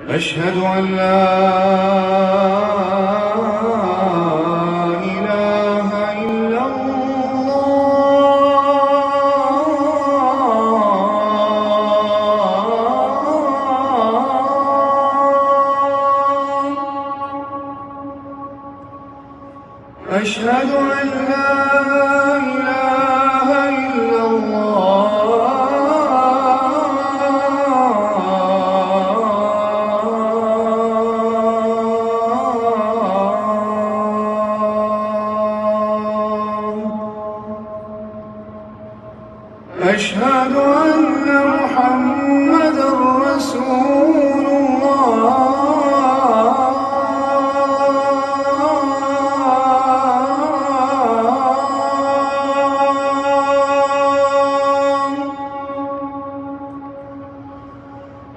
أشهد أن لا إله إلا الله. أشهد أن لا إله إلا الله. أشهد أن محمدًا رسول الله.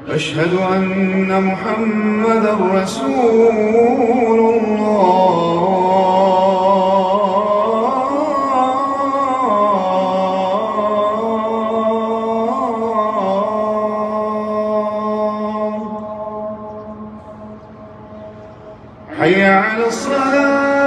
أشهد أن محمدًا رسول الله. حي على الصلاة.